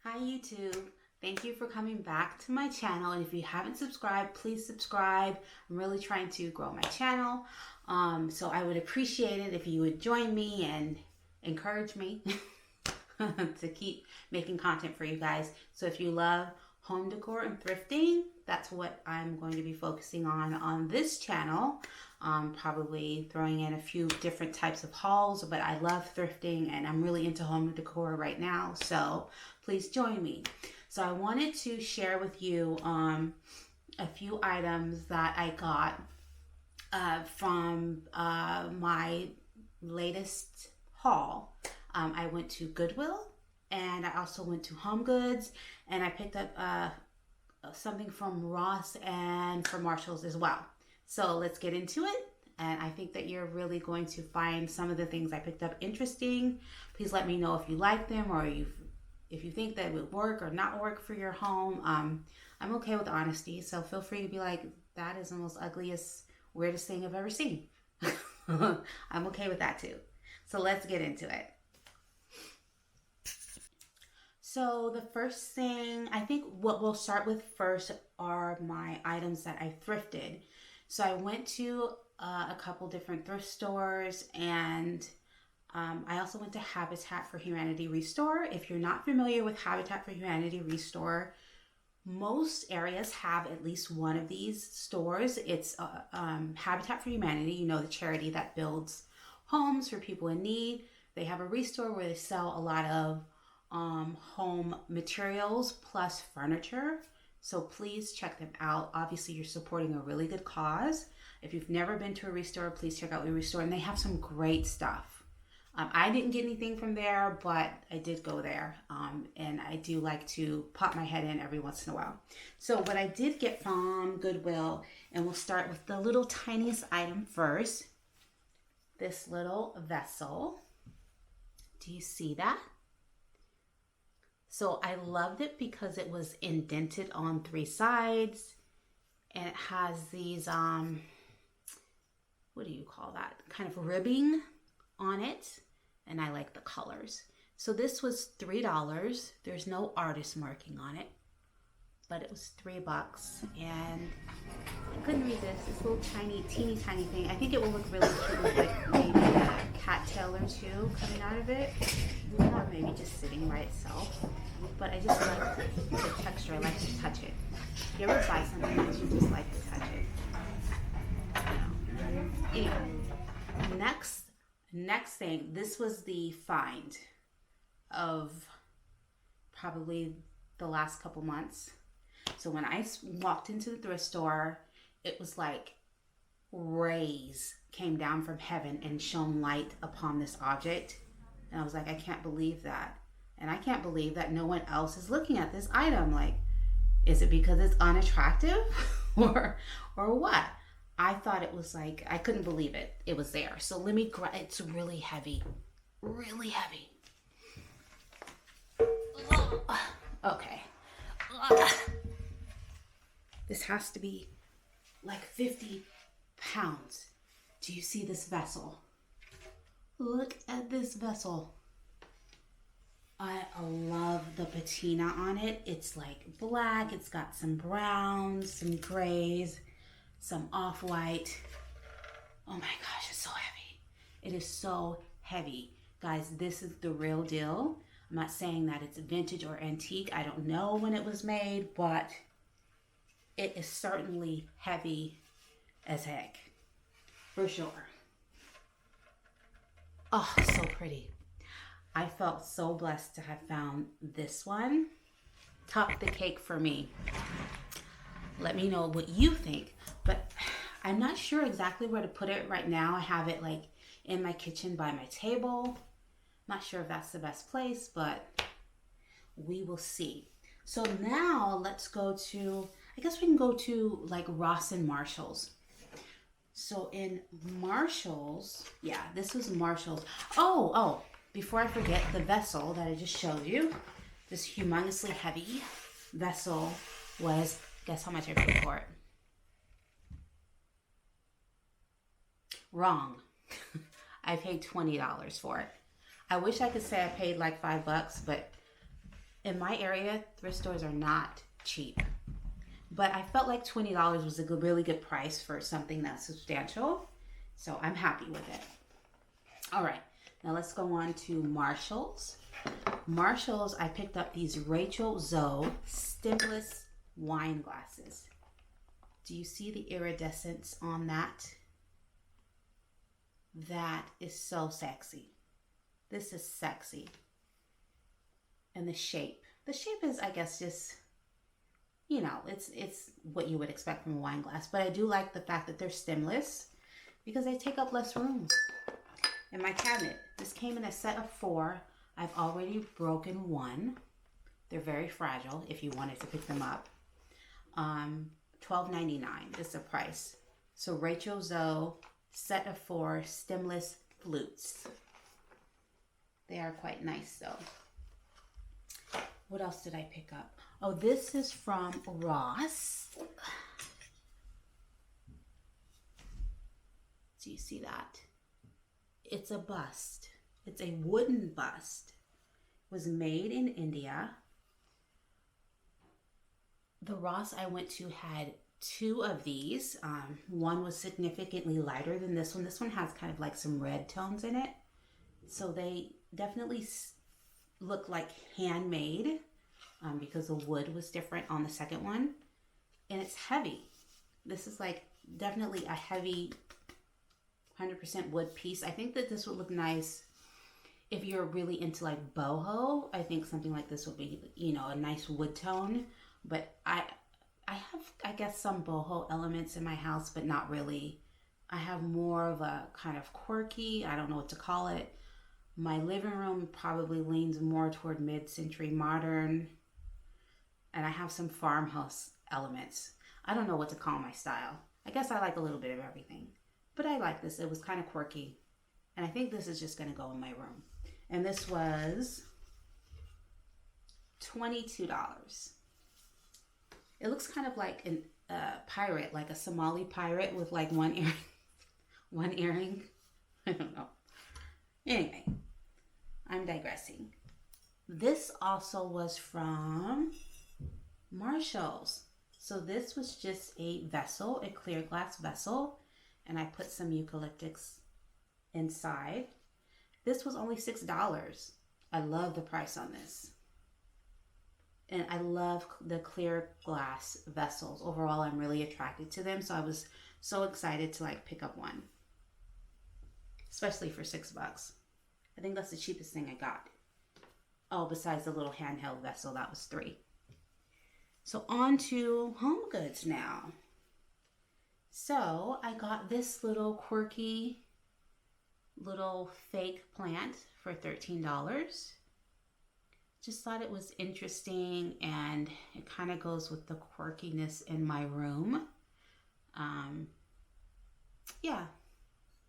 Hi YouTube. Thank you for coming back to my channel, and if you haven't subscribed, please subscribe. I'm really trying to grow my channel, so I would appreciate it if you would join me and encourage me to keep making content for you guys. So if you love home decor and thrifting, that's what I'm going to be focusing on this channel. Probably throwing in a few different types of hauls, but I love thrifting and I'm really into home decor right now, so please join me. So I wanted to share with you a few items that I got from my latest haul. I went to Goodwill and I also went to Home Goods, and I picked up something from Ross and from Marshalls as well. So let's get into it. And I think that you're really going to find some of the things I picked up interesting. Please let me know if you like them, or if you think that it would work or not work for your home. I'm okay with honesty, so feel free to be like, that is the most ugliest, weirdest thing I've ever seen. I'm okay with that too. So let's get into it. So the first thing, I think what we'll start with first are my items that I thrifted. So I went to a couple different thrift stores, and I also went to Habitat for Humanity Restore. If you're not familiar with Habitat for Humanity Restore, most areas have at least one of these stores. It's Habitat for Humanity, you know, the charity that builds homes for people in need. They have a restore where they sell a lot of home materials plus furniture. So please check them out. Obviously, you're supporting a really good cause. If you've never been to a restore, please check out your restore, and they have some great stuff. I didn't get anything from there, but I did go there, and I do like to pop my head in every once in a while. So what I did get from Goodwill, and we'll start with the little tiniest item first, this little vessel. Do you see that? So I loved it because it was indented on 3 sides, and it has these, what do you call that? Kind of ribbing on it, and I like the colors. So this was $3. There's no artist marking on it, but it was $3, and I couldn't resist this little tiny, teeny tiny thing. I think it will look really cute with like maybe a cat tail or two coming out of it, or maybe just sitting by itself. But I just like the texture. I like to touch it. You ever buy something that you just like to touch it? You know. Anyway, next thing. This was the find of probably the last couple months. So when I walked into the thrift store, it was like rays came down from heaven and shone light upon this object. And I was like, I can't believe that. And I can't believe that no one else is looking at this item. Like, is it because it's unattractive or what? I thought it was like, I couldn't believe it. It was there. So let me grab, it's really heavy. Really heavy. Okay. This has to be like 50 pounds. Do you see this vessel? Look at this vessel. I love the patina on it. It's like black. It's got some browns, some grays, some off-white. Oh my gosh, it's so heavy. It is so heavy. Guys, this is the real deal. I'm not saying that it's vintage or antique. I don't know when it was made, but it is certainly heavy as heck, for sure. Oh, so pretty. I felt so blessed to have found this one. Top the cake for me. Let me know what you think, but I'm not sure exactly where to put it right now. I have it like in my kitchen by my table. Not sure if that's the best place, but we will see. So now let's go to, I guess we can go to like Ross and Marshalls. So in Marshalls, yeah, this was Marshalls. Oh, before I forget, the vessel that I just showed you, this humongously heavy vessel was, guess how much I paid for it? Wrong. I paid $20 for it. I wish I could say I paid like $5, but In my area, thrift stores are not cheap. But I felt like $20 was a really good price for something that's substantial. So I'm happy with it. All right, now let's go on to Marshall's. Marshall's, I picked up these Rachel Zoe stemless wine glasses. Do you see the iridescence on that? That is so sexy. This is sexy. And the shape is, I guess, just, you know, it's what you would expect from a wine glass. But I do like the fact that they're stemless because they take up less room in my cabinet. This came in a set of 4. I've already broken 1. They're very fragile if you wanted to pick them up. $12.99 is the price. So Rachel Zoe, set of 4 stemless flutes. They are quite nice though. What else did I pick up? Oh, this is from Ross. Do you see that? It's a bust. It's a wooden bust. It was made in India. The Ross I went to had 2 of these. One was significantly lighter than this one. This one has kind of like some red tones in it. So they definitely look like handmade because the wood was different on the second one. And it's heavy. This is like definitely a heavy 100% wood piece. I think that this would look nice if you're really into like boho. I think something like this would be, you know, a nice wood tone. But I have, I guess, some boho elements in my house, but not really. I have more of a kind of quirky, I don't know what to call it. My living room probably leans more toward mid-century modern. And I have some farmhouse elements. I don't know what to call my style. I guess I like a little bit of everything. But I like this. It was kind of quirky. And I think this is just going to go in my room. And this was $22. It looks kind of like a pirate, like a Somali pirate with like one earring. I don't know. Anyway, I'm digressing. This also was from Marshall's. So this was just a vessel, a clear glass vessel. And I put some eucalyptus inside. This was only $6. I love the price on this. And I love the clear glass vessels. Overall, I'm really attracted to them. So I was so excited to like pick up one. Especially for $6. I think that's the cheapest thing I got. Oh, besides the little handheld vessel, that was $3. So on to Home Goods now. So I got this little quirky little fake plant for $13. Just thought it was interesting and it kind of goes with the quirkiness in my room. Yeah,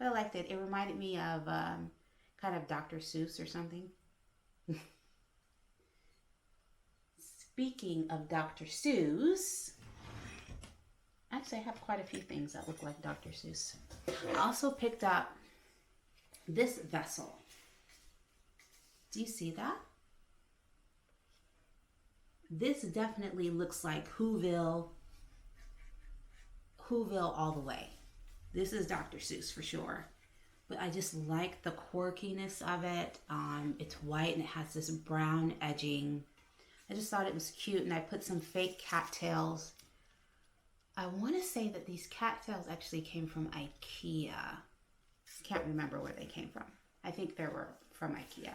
I liked it. It reminded me of kind of Dr. Seuss or something. Speaking of Dr. Seuss, actually I have quite a few things that look like Dr. Seuss. I also picked up this vessel. Do you see that? This definitely looks like Whoville all the way. This is Dr. Seuss for sure. But I just like the quirkiness of it. It's white and it has this brown edging. I just thought it was cute, and I put some fake cattails. I want to say that these cattails actually came from IKEA. Can't remember where they came from. I think they were from IKEA.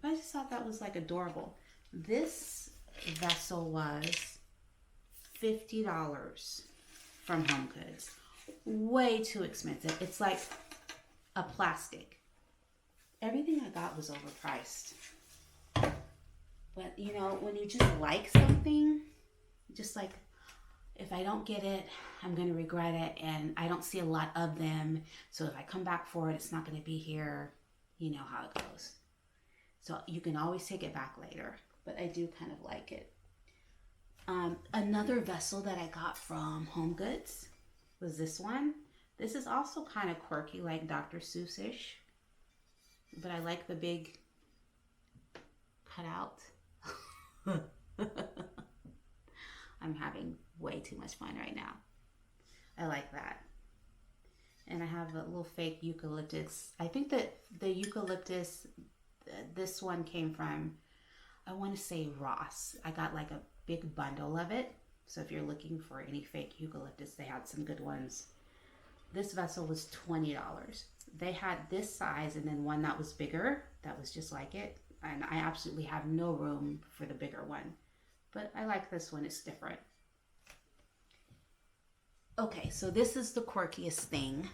But I just thought that was like adorable. This vessel was $50 from Home Goods. Way too expensive. It's like a plastic. Everything I got was overpriced. But you know, when you just like something, just like, if I don't get it, I'm going to regret it, and I don't see a lot of them. So if I come back for it, it's not going to be here. You know how it goes. So you can always take it back later. But I do kind of like it. Another vessel that I got from Home Goods was this one. This is also kind of quirky, like Dr. Seuss-ish. But I like the big cutout. I'm having way too much fun right now. I like that. And I have a little fake eucalyptus. I think that the eucalyptus, this one came from, I want to say Ross. I got like a big bundle of it. So if you're looking for any fake eucalyptus, they had some good ones. This vessel was $20. They had this size and then one that was bigger, that was just like it. And I absolutely have no room for the bigger one. But I like this one, it's different. Okay, so this is the quirkiest thing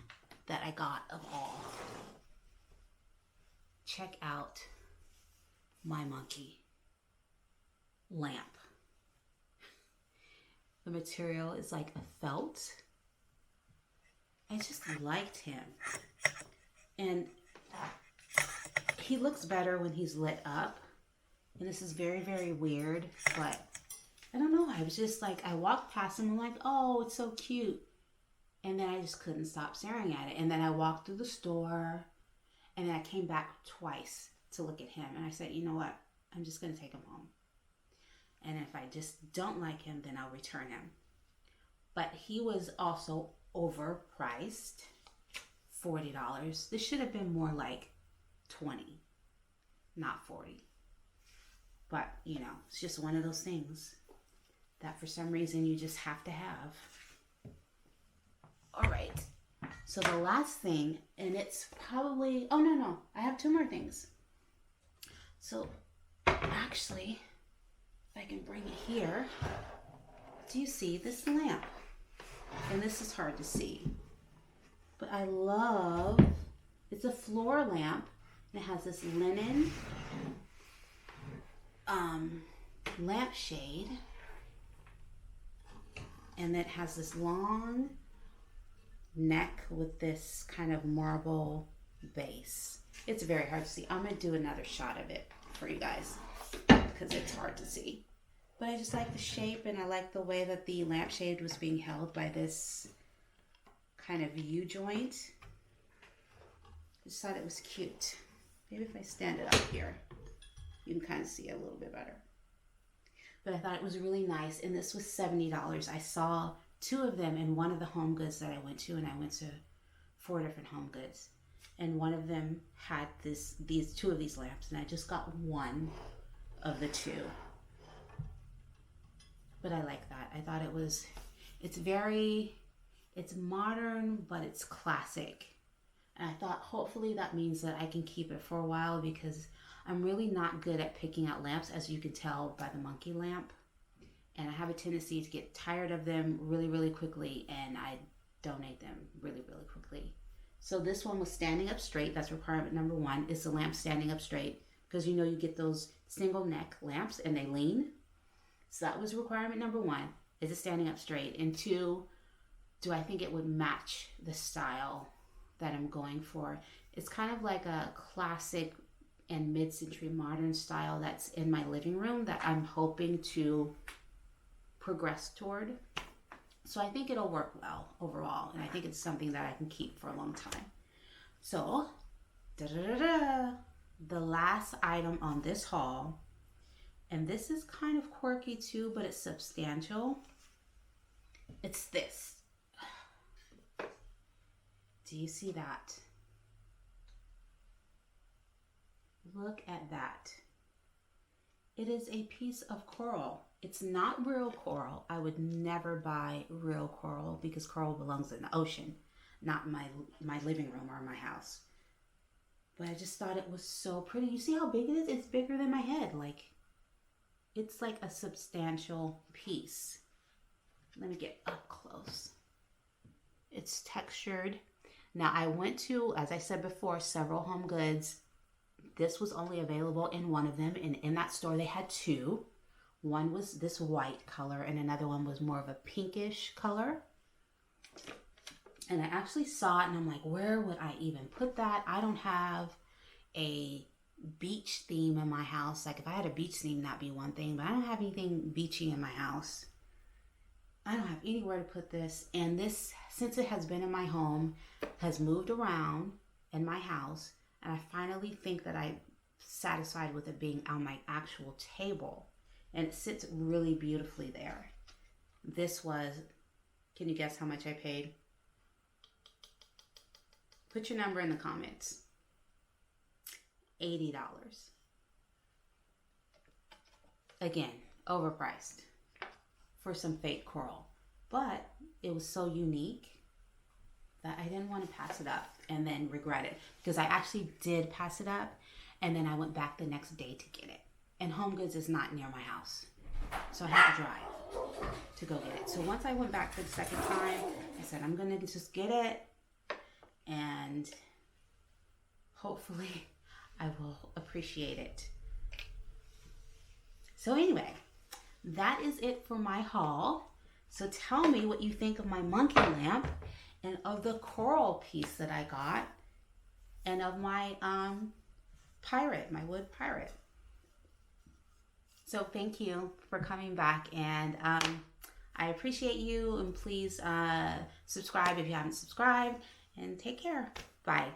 that I got of all. Check out my monkey lamp. The material is like a felt. I just liked him. And he looks better when he's lit up. And this is very, very weird, but I don't know. I was just like, I walked past him and I'm like, oh, it's so cute. And then I just couldn't stop staring at it. And then I walked through the store and then I came back twice to look at him. And I said, you know what? I'm just going to take him home. And if I just don't like him, then I'll return him. But he was also overpriced, $40. This should have been more like $20, not $40. But, you know, it's just one of those things that for some reason you just have to have. All right. So the last thing, and it's probably, oh no, I have two more things. So actually, if I can bring it here, do you see this lamp? And this is hard to see, but I love, it's a floor lamp, and it has this linen lampshade, and it has this long neck with this kind of marble base. It's very hard to see. I'm gonna do another shot of it for you guys because it's hard to see. But I just like the shape, and I like the way that the lampshade was being held by this kind of U-joint. I just thought it was cute. Maybe if I stand it up here, you can kind of see it a little bit better. But I thought it was really nice, and this was $70. I saw two of them in one of the home goods that I went to, and I went to 4 different home goods. And one of them had these two of these lamps, and I just got one of the two. But I like that. I thought it's modern, but it's classic. And I thought hopefully that means that I can keep it for a while, because I'm really not good at picking out lamps, as you can tell by the monkey lamp. And I have a tendency to get tired of them really, really quickly, and I donate them really, really quickly. So this one was standing up straight. That's requirement number 1, is the lamp standing up straight, because you know you get those single neck lamps and they lean. So that was requirement number 1, is it standing up straight? And 2, do I think it would match the style that I'm going for? It's kind of like a classic and mid-century modern style that's in my living room that I'm hoping to progress toward. So I think it'll work well overall, and I think it's something that I can keep for a long time. So, the last item on this haul, and this is kind of quirky too, but it's substantial. It's this. Do you see that? Look at that. It is a piece of coral. It's not real coral. I would never buy real coral, because coral belongs in the ocean, not my living room or my house. But I just thought it was so pretty. You see how big it is? It's bigger than my head. Like, it's like a substantial piece. Let me get up close. It's textured. Now, I went to, as I said before, several home goods. This was only available in one of them, and in that store they had 2. One was this white color, and another one was more of a pinkish color. And I actually saw it, and I'm like, where would I even put that? I don't have a beach theme in my house. Like, if I had a beach theme, that'd be one thing, but I don't have anything beachy in my house. I don't have anywhere to put this. And this, since it has been in my home, has moved around in my house, and I finally think that I'm satisfied with it being on my actual table. and it sits really beautifully there. This was, can you guess how much I paid? Put your number in the comments. $80. Again, overpriced for some fake coral. But it was so unique that I didn't want to pass it up and then regret it. Because I actually did pass it up, and then I went back the next day to get it. And Home Goods is not near my house, so I had to drive to go get it. So once I went back for the second time, I said, I'm gonna just get it, and hopefully I will appreciate it. So anyway, that is it for my haul. So tell me what you think of my monkey lamp, and of the coral piece that I got, and of my pirate, my wood pirate. So thank you for coming back, and I appreciate you, and please subscribe if you haven't subscribed, and take care. Bye.